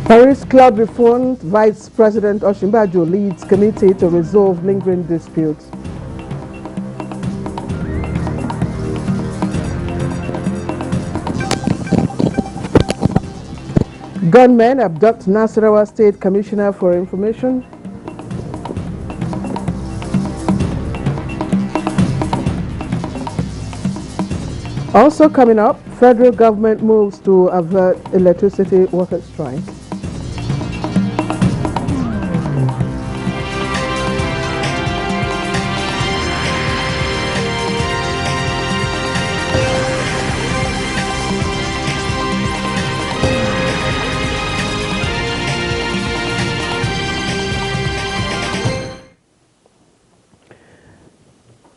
Paris Club reformed, Vice President Osinbajo leads committee to resolve lingering disputes. Gunmen abduct Nasarawa State Commissioner for Information. Also coming up, federal government moves to avert electricity workers' strike.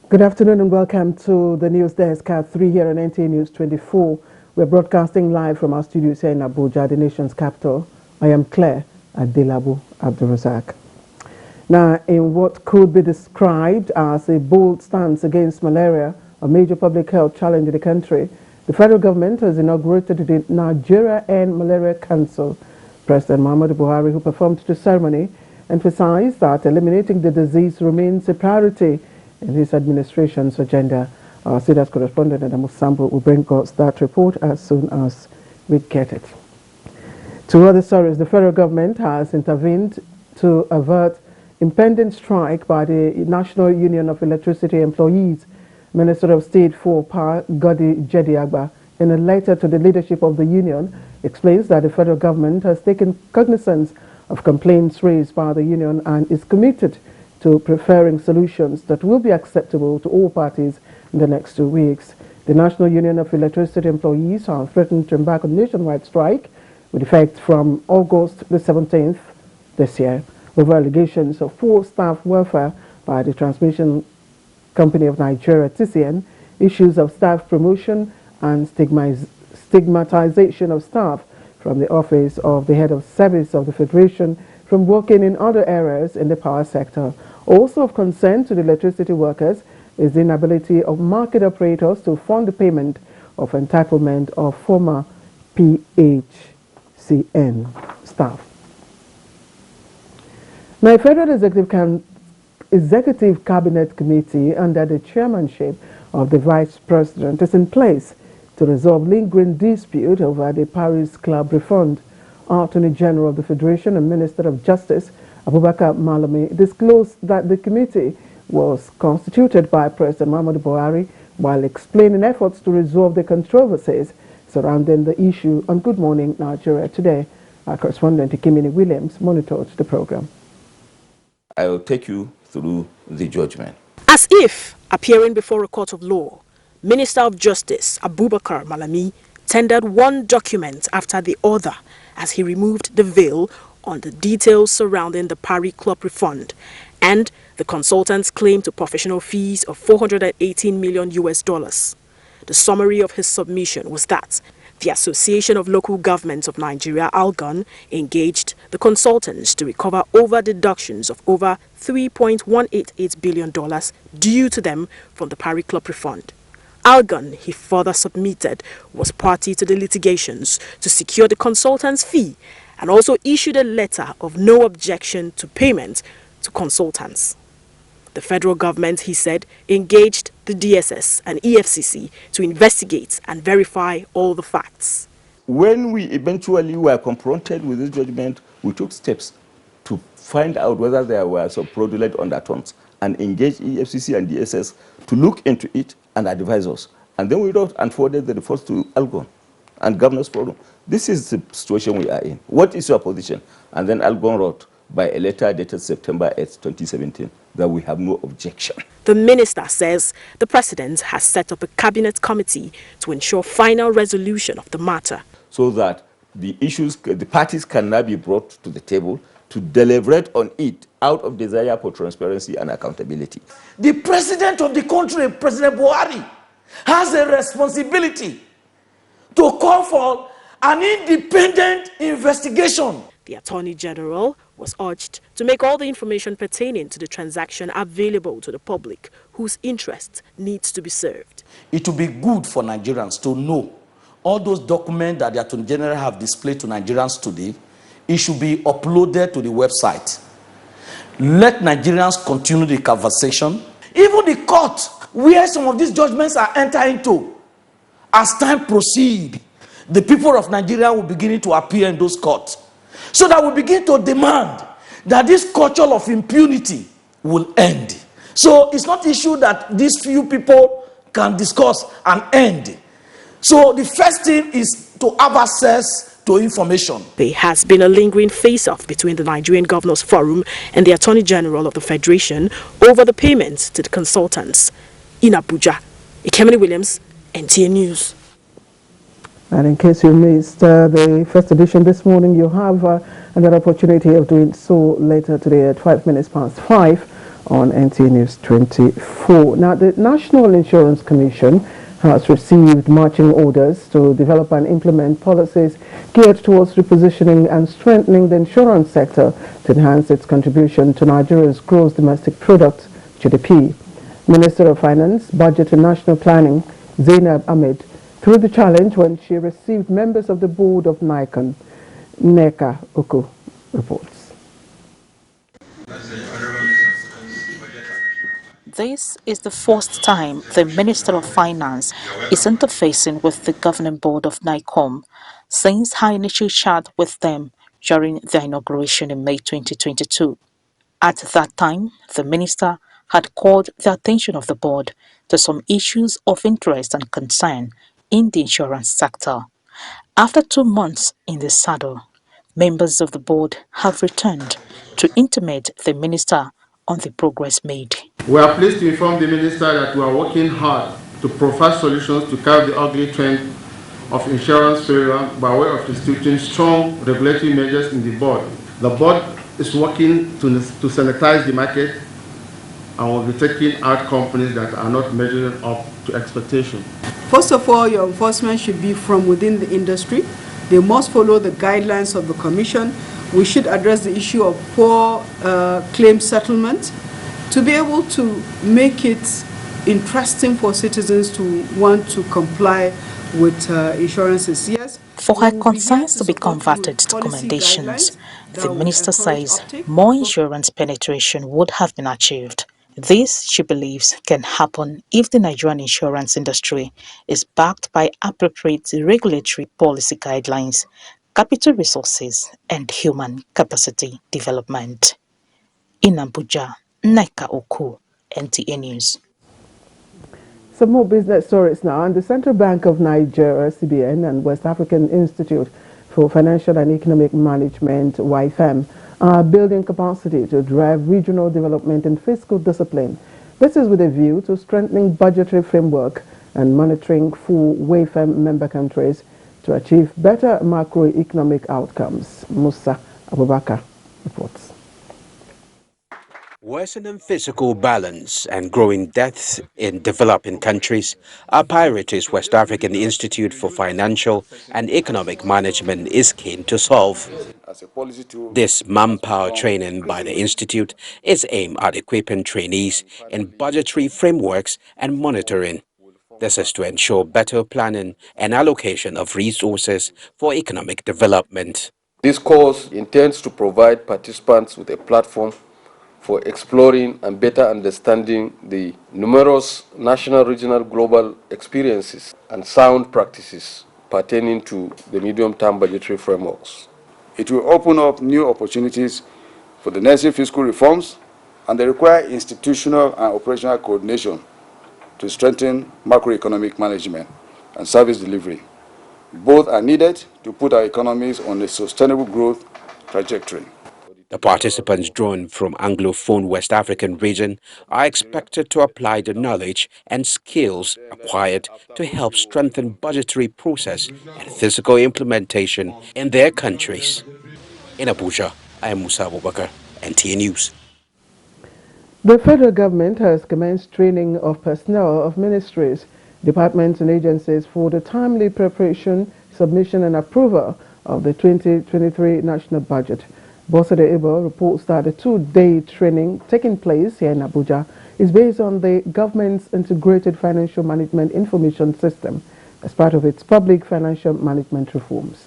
Good afternoon and welcome to the News Desk at 3 here on NTA News 24. We're broadcasting live from our studios here in Abuja, the nation's capital. I am Claire Adelabu Abdulrazak. Now, in what could be described as a bold stance against malaria, a major public health challenge in the country, the federal government has inaugurated the Nigerian Malaria Council. President Muhammadu Buhari, who performed the ceremony, emphasized that eliminating the disease remains a priority in his administration's agenda. Our CDAS correspondent Adamu Sambo will bring us that report as soon as we get it. To other stories, the federal government has intervened to avert impending strike by the National Union of Electricity Employees. Minister of State for Power, Godi Jediagba, in a letter to the leadership of the union, explains that the federal government has taken cognizance of complaints raised by the union and is committed to preferring solutions that will be acceptable to all parties in the next 2 weeks. The National Union of Electricity Employees have threatened to embark on a nationwide strike with effect from August the 17th this year over allegations of poor staff welfare by the Transmission Company of Nigeria, TCN, issues of staff promotion and stigmatization of staff from the office of the head of service of the Federation from working in other areas in the power sector. Also of concern to the electricity workers is the inability of market operators to fund the payment of entitlement of former PHCN staff. Now, a Federal Executive Cabinet Committee under the chairmanship of the Vice President is in place to resolve lingering dispute over the Paris Club refund. Attorney General of the Federation and Minister of Justice Abubakar Malami disclosed that the committee was constituted by President Muhammadu Buhari while explaining efforts to resolve the controversies surrounding the issue on Good Morning Nigeria Today. Our correspondent Kimini Williams monitored the program. I will take you through the judgment. As if appearing before a court of law, Minister of Justice Abubakar Malami tendered one document after the other as he removed the veil on the details surrounding the Paris Club refund and the consultant's claim to professional fees of $418 million. The summary of his submission was that the Association of Local Governments of Nigeria, ALGON, engaged the consultants to recover over deductions of over $3.188 billion due to them from the Paris Club refund. ALGON, he further submitted, was party to the litigations to secure the consultant's fee and also issued a letter of no objection to payment to consultants. The federal government, he said, engaged the DSS and EFCC to investigate and verify all the facts. When we eventually were confronted with this judgment, we took steps to find out whether there were some fraudulent undertones and engaged EFCC and DSS to look into it and advise us. And then we wrote and forwarded the reports to ALGON and Governors Forum. This is the situation we are in. What is your position? And then ALGON wrote by a letter dated September 8, 2017, that we have no objection. The minister says the president has set up a cabinet committee to ensure final resolution of the matter, so that the parties can now be brought to the table to deliberate on it out of desire for transparency and accountability. The president of the country, President Buhari, has a responsibility to call for an independent investigation. The Attorney General was urged to make all the information pertaining to the transaction available to the public whose interest needs to be served. It will be good for Nigerians to know all those documents that the Attorney General have displayed to Nigerians today it should be uploaded to the website. Let Nigerians continue the conversation. Even the court, where some of these judgments are entering into, as time proceeds, the people of Nigeria will begin to appear in those courts. So that we begin to demand that this culture of impunity will end. So it's not an issue that these few people can discuss and end. So the first thing is to have access to information. There has been a lingering face-off between the Nigerian Governors Forum and the Attorney General of the Federation over the payments to the consultants. In Abuja, Ikemini Williams, NTA News. And in case you missed the first edition this morning, you have another opportunity of doing so later today at 5 minutes past 5 on NTA News 24. Now, the National Insurance Commission has received marching orders to develop and implement policies geared towards repositioning and strengthening the insurance sector to enhance its contribution to Nigeria's gross domestic product, GDP. Minister of Finance, Budget and National Planning, Zainab Ahmed, threw the challenge when she received members of the board of NICON. Neka Oko reports. This is the first time the Minister of Finance is interfacing with the governing board of NICOM since her initial chat with them during their inauguration in May 2022. At that time, the minister had called the attention of the board to some issues of interest and concern in the insurance sector. After 2 months in the saddle, members of the board have returned to intimate the minister on the progress made. We are pleased to inform the minister that we are working hard to provide solutions to curb the ugly trend of insurance failure by way of instituting strong regulatory measures in the board. The board is working to sanitize the market and will be taking out companies that are not measuring up to expectation. First of all, your enforcement should be from within the industry. They must follow the guidelines of the Commission. We should address the issue of poor claim settlement to be able to make it interesting for citizens to want to comply with insurances. Yes. For her concerns to be converted to commendations, the minister says more insurance penetration would have been achieved. This, she believes, can happen if the Nigerian insurance industry is backed by appropriate regulatory policy guidelines, capital resources, and human capacity development. In Abuja, Neka Oku, NTA News. Some more business stories now. And the Central Bank of Nigeria, CBN, and West African Institute for Financial and Economic Management, WIFEM, are building capacity to drive regional development and fiscal discipline. This is with a view to strengthening budgetary framework and monitoring for WIFEM member countries to achieve better macroeconomic outcomes. Musa Abubakar reports. Worsening physical balance and growing deaths in developing countries are priorities West African Institute for Financial and Economic Management is keen to solve. This manpower training by the Institute is aimed at equipping trainees in budgetary frameworks and monitoring. This is to ensure better planning and allocation of resources for economic development. This course intends to provide participants with a platform for exploring and better understanding the numerous national, regional, global experiences and sound practices pertaining to the medium-term budgetary frameworks. It will open up new opportunities for the necessary fiscal reforms and the required institutional and operational coordination to strengthen macroeconomic management and service delivery. Both are needed to put our economies on a sustainable growth trajectory. The participants drawn from Anglophone West African region are expected to apply the knowledge and skills acquired to help strengthen budgetary process and physical implementation in their countries. In Abuja, I am Musa Abubakar, NTA News. The federal government has commenced training of personnel of ministries, departments and agencies for the timely preparation, submission and approval of the 2023 national budget. Bosede Ibo reports that the 2-day training taking place here in Abuja is based on the government's integrated financial management information system as part of its public financial management reforms.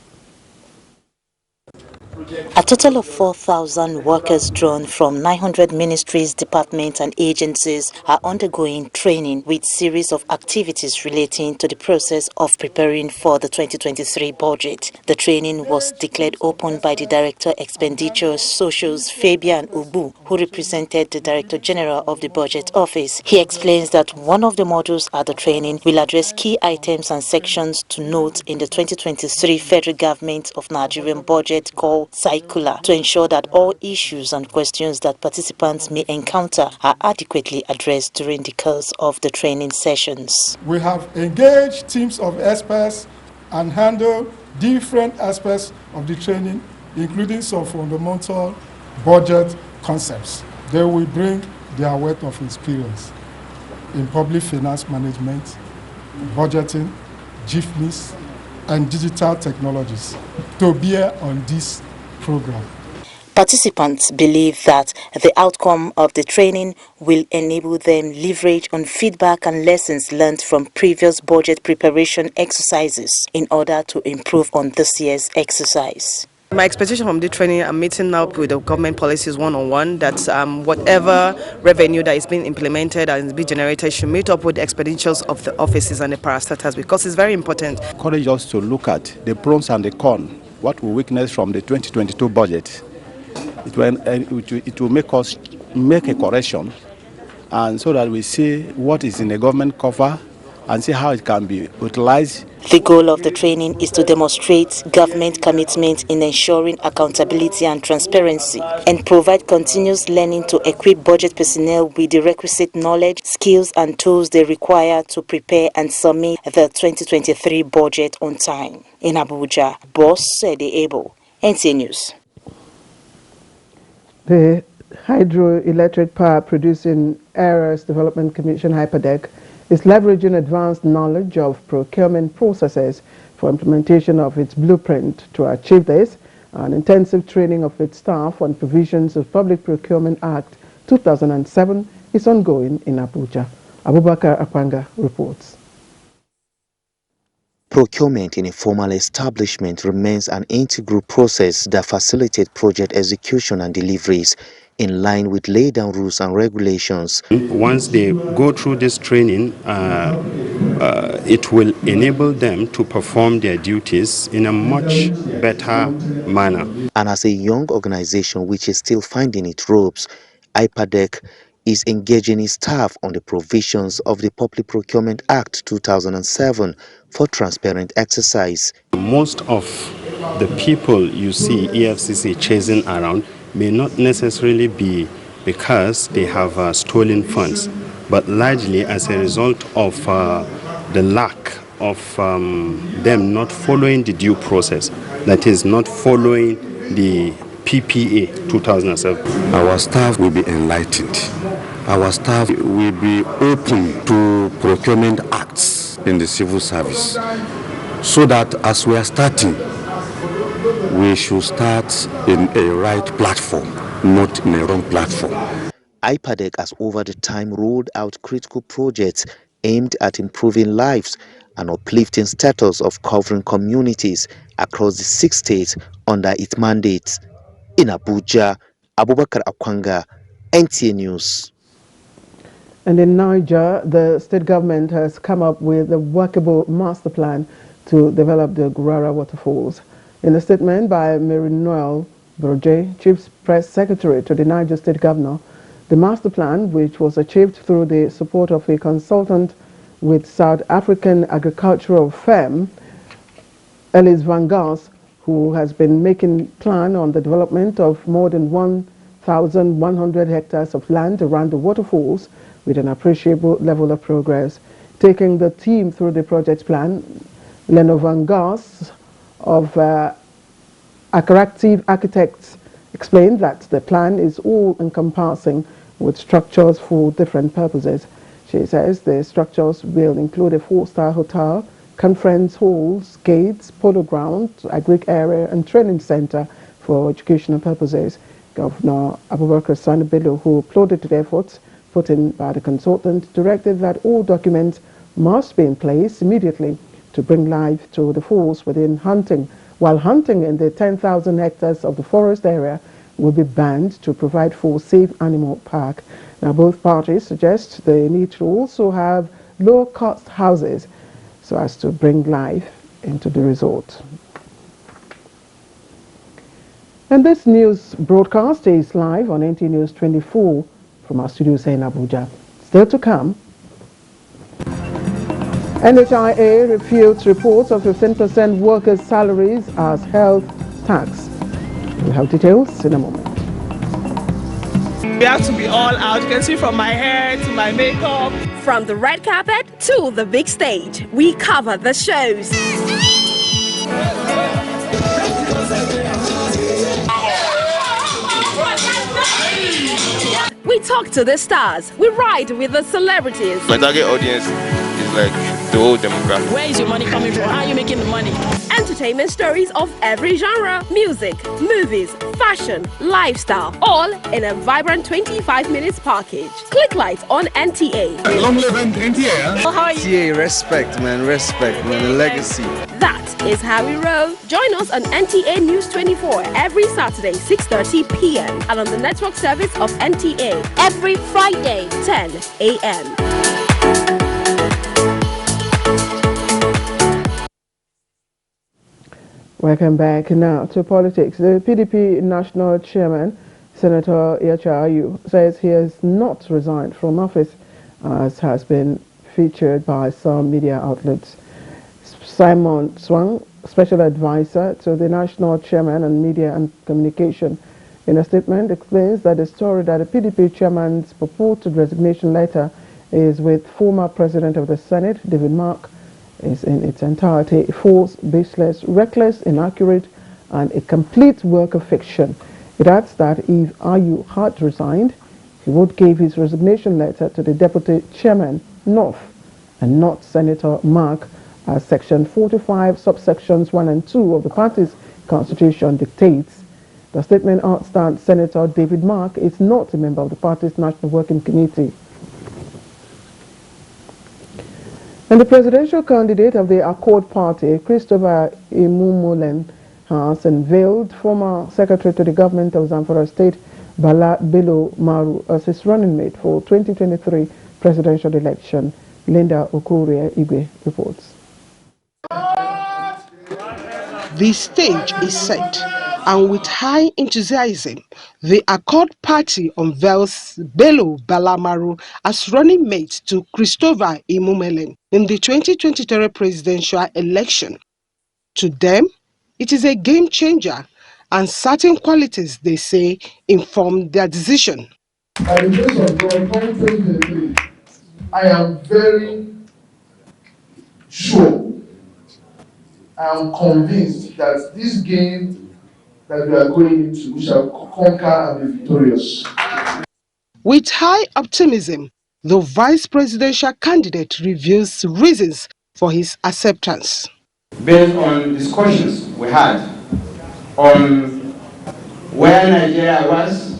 A total of 4,000 workers drawn from 900 ministries, departments and agencies are undergoing training with series of activities relating to the process of preparing for the 2023 budget. The training was declared open by the Director Expenditure Socials Fabian Ubu, who represented the Director General of the Budget Office. He explains that one of the modules at the training will address key items and sections to note in the 2023 Federal Government of Nigerian budget called circular to ensure that all issues and questions that participants may encounter are adequately addressed during the course of the training sessions. We have engaged teams of experts and handled different aspects of the training, including some fundamental budget concepts. They will bring their wealth of experience in public finance management, budgeting, GIFMIS, and digital technologies to bear on this program. Participants believe that the outcome of the training will enable them leverage on feedback and lessons learned from previous budget preparation exercises in order to improve on this year's exercise. My expectation from the training, I'm meeting up with the government policies one-on-one, that whatever revenue that is being implemented and is being generated should meet up with the expenditures of the offices and the parastatals, because it's very important. Encourage us to look at the pros and the cons, what we witness from the 2022 budget. It will make us make a correction, and so that we see what is in the government cover and see how it can be utilized. The goal of the training is to demonstrate government commitment in ensuring accountability and transparency, and provide continuous learning to equip budget personnel with the requisite knowledge, skills and tools they require to prepare and submit the 2023 budget on time. In Abuja, Boss Ede-Ebo, NTA News. The Hydroelectric Power Producing Areas Development Commission, HYPADEC, is leveraging advanced knowledge of procurement processes for implementation of its blueprint. To achieve this, an intensive training of its staff on provisions of Public Procurement Act 2007 is ongoing in Abuja. Abubakar Akwanga reports. Procurement in a formal establishment remains an integral process that facilitates project execution and deliveries in line with laid down rules and regulations. Once they go through this training, it will enable them to perform their duties in a much better manner. And as a young organization which is still finding its ropes, HYPADEC is engaging its staff on the provisions of the Public Procurement Act 2007 for transparent exercise. Most of the people you see EFCC chasing around may not necessarily be because they have stolen funds, but largely as a result of the lack of them not following the due process, that is, not following the PPA 2007. Our staff will be enlightened. Our staff will be open to procurement acts in the civil service, so that as we are starting, we should start in a right platform, not in a wrong platform. HYPADEC has over the time rolled out critical projects aimed at improving lives and uplifting status of covering communities across the 6 states under its mandate. In Abuja, Abubakar Akwanga, NTA News. And in Niger, the state government has come up with a workable master plan to develop the Gurara waterfalls. In a statement by Mary Noel Broje, Chief Press Secretary to the Niger State Governor, the master plan, which was achieved through the support of a consultant with South African agricultural firm, Ellis Van Gaas, who has been making plan on the development of more than 1,100 hectares of land around the waterfalls with an appreciable level of progress. Taking the team through the project plan, Leno Van Gaas of Active Architects explained that the plan is all-encompassing with structures for different purposes. She says the structures will include a 4-star hotel, conference halls, gates, polo ground, agric area and training center for educational purposes. Governor Abubakar Sani Bello, who applauded the efforts put in by the consultant, directed that all documents must be in place immediately to bring life to the falls within hunting while hunting in the 10,000 hectares of the forest area will be banned to provide for safe animal park. Now, both parties suggest they need to also have low-cost houses so as to bring life into the resort. And this news broadcast is live on NTA News 24 from our studios here in Abuja. Still to come, NHIA refutes reports of 15% workers' salaries as health tax. We'll have details in a moment. We have to be all out. You can see from my hair to my makeup. From the red carpet to the big stage, we cover the shows. We talk to the stars. We ride with the celebrities. My target audience is like the whole demographic. Where is your money coming from? How are you making the money? Entertainment stories of every genre, music, movies, fashion, lifestyle, all in a vibrant 25 minutes package. Click light on NTA. Long live NTA. How are you? NTA, respect, man, the legacy. That is how we roll. Join us on NTA News 24 every Saturday, 6:30 p.m. and on the network service of NTA every Friday, 10 a.m. Welcome back now to politics. The PDP National Chairman, Senator Yachayu, says he has not resigned from office, as has been featured by some media outlets. Simon Swang, Special Advisor to the National Chairman on Media and Communication, in a statement explains that the story that the PDP Chairman's purported resignation letter is with former President of the Senate, David Mark, is in its entirety false, baseless, reckless, inaccurate, and a complete work of fiction. It adds that if Ayu had resigned, he would give his resignation letter to the Deputy Chairman, North, and not Senator Mark, as Section 45, subsections 1 and 2 of the party's constitution dictates. The statement adds that Senator David Mark is not a member of the party's National Working Committee. And the presidential candidate of the Accord Party, Christopher Imumulen, has unveiled former Secretary to the Government of Zamfara State, Bala Bello Maru, as his running mate for 2023 presidential election. Linda Okorie Igwe reports. The stage is set, and with high enthusiasm, the Accord Party unveils Bello Balamaru as running mate to Christopher Imumulen in the 2023 presidential election. To them, it is a game changer, and certain qualities, they say, inform their decision. By the grace of God, 2023, I am very sure, I am convinced that this game that we are going into, we shall conquer and be victorious. With high optimism, the vice presidential candidate reveals reasons for his acceptance. Based on discussions we had on where Nigeria was,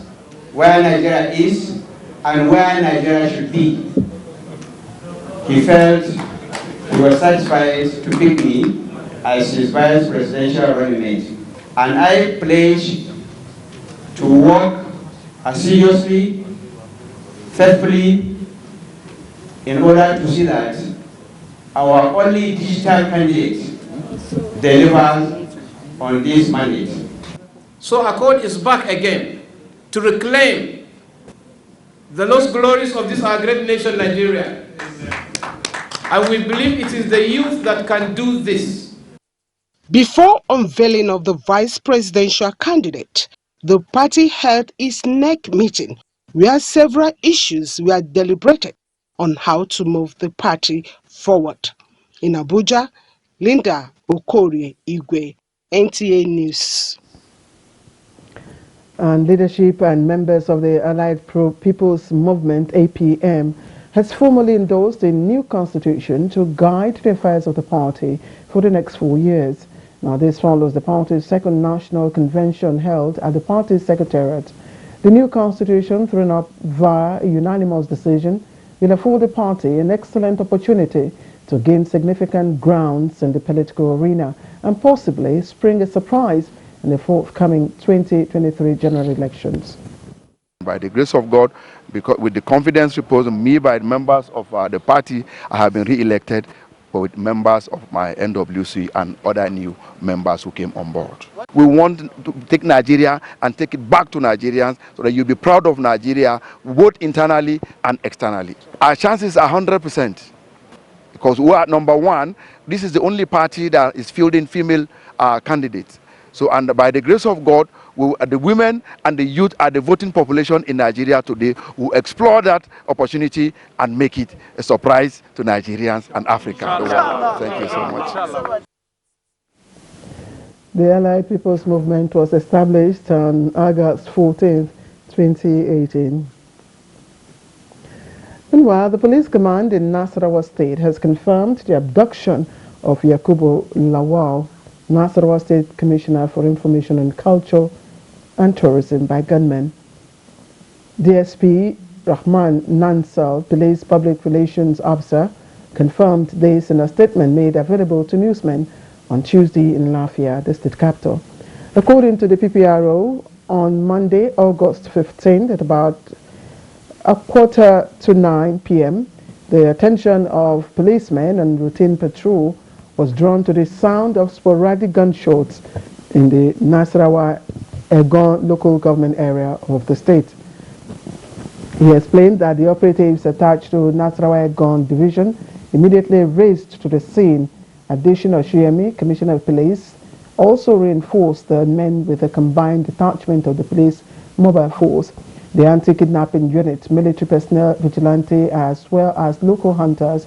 where Nigeria is, and where Nigeria should be, he felt he was satisfied to pick me as his vice presidential running mate. And I pledge to work assiduously, faithfully, in order to see that our only digital candidate delivers on this mandate. So Accord is back again to reclaim the lost glories of this our great nation, Nigeria. And we believe it is the youth that can do this. Before unveiling of the vice presidential candidate, the party held its NEC meeting, where several issues were deliberated on how to move the party forward. In Abuja, Linda Okorie Igwe, NTA News. And leadership and members of the Allied People's Movement, APM, has formally endorsed a new constitution to guide the affairs of the party for the next 4 years. Now, this follows the party's second national convention held at the party's secretariat. The new constitution, thrown up via a unanimous decision, will afford the party an excellent opportunity to gain significant grounds in the political arena and possibly spring a surprise in the forthcoming 2023 general elections. By the grace of God, because with the confidence reposed in me by the members of the party, I have been re-elected with members of my NWC and other new members who came on board. We want to take Nigeria and take it back to Nigerians so that you'll be proud of Nigeria both internally and externally. Our chances are 100%. Because we are number one. This is the only party that is fielding female candidates. So, and by the grace of God, the women and the youth are the voting population in Nigeria today. Will explore that opportunity and make it a surprise to Nigerians and Africa. Thank you so much. The Allied People's Movement was established on August 14, 2018. Meanwhile, the police command in Nasarawa State has confirmed the abduction of Yakubu Lawal, Nasarawa State Commissioner for Information and Culture and Tourism, by gunmen. DSP Rahman Nansal, police public relations officer, confirmed this in a statement made available to newsmen on Tuesday in Lafia, the state capital. According to the PPRO, on Monday, August 15, at about 8:45 p.m., the attention of policemen and routine patrol was drawn to the sound of sporadic gunshots in the Nasarawa Egon local government area of the state. He explained that the operatives attached to Nasarawa Egon division immediately raced to the scene. Additional Shuyemi, Commissioner of Police, also reinforced the men with a combined detachment of the police mobile force, the anti-kidnapping unit, military personnel, vigilante, as well as local hunters.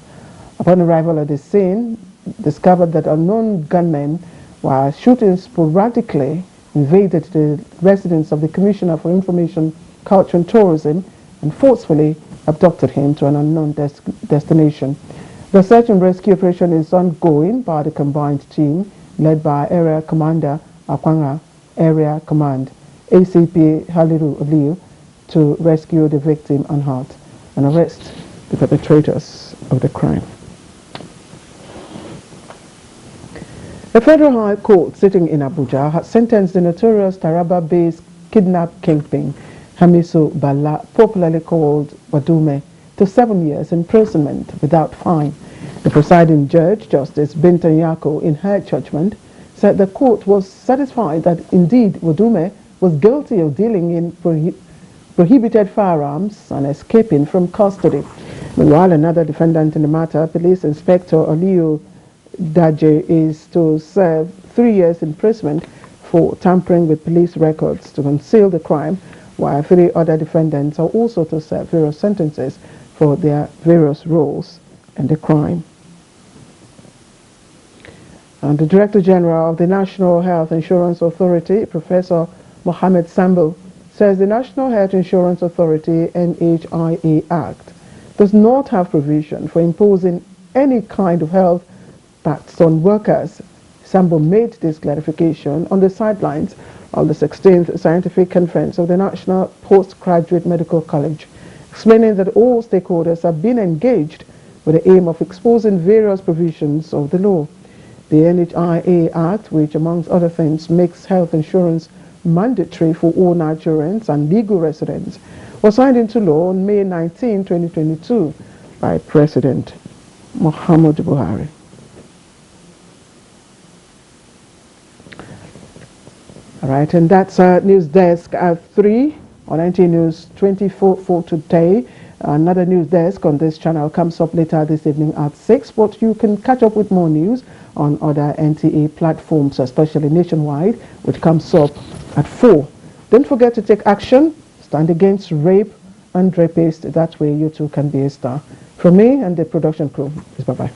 Upon arrival at the scene, discovered that unknown gunmen, while shooting sporadically, invaded the residence of the Commissioner for Information, Culture and Tourism and forcefully abducted him to an unknown destination. The search and rescue operation is ongoing by the combined team led by Area Commander Akwanga Area Command, ACP Haliru Aliu, to rescue the victim unhurt and arrest the perpetrators of the crime. The Federal High Court sitting in Abuja has sentenced the notorious Taraba-based kidnap kingpin Hamisu Bala, popularly called Wadume, to 7 years imprisonment without fine. The presiding judge, Justice Bintan Yako, in her judgment, said the court was satisfied that indeed Wadume was guilty of dealing in prohibited firearms and escaping from custody. Meanwhile, another defendant in the matter, Police Inspector Aliu Daje, is to serve 3 years imprisonment for tampering with police records to conceal the crime, while 3 other defendants are also to serve various sentences for their various roles in the crime. And the Director General of the National Health Insurance Authority, Professor Mohammed Sambo, says the National Health Insurance Authority NHIA Act does not have provision for imposing any kind of health tax on workers. Sambo made this clarification on the sidelines of the 16th Scientific Conference of the National Postgraduate Medical College, explaining that all stakeholders have been engaged with the aim of exposing various provisions of the law. The NHIA Act, which amongst other things makes health insurance mandatory for all Nigerians and legal residents, was signed into law on May 19, 2022 by President Muhammadu Buhari. All right, and that's our news desk at 3 on NTA News 24 for today. Another news desk on this channel comes up later this evening at 6, but you can catch up with more news on other NTA platforms, especially nationwide, which comes up at 4. Don't forget to take action, stand against rape and rapists. That way you too can be a star. From me and the production crew, bye-bye.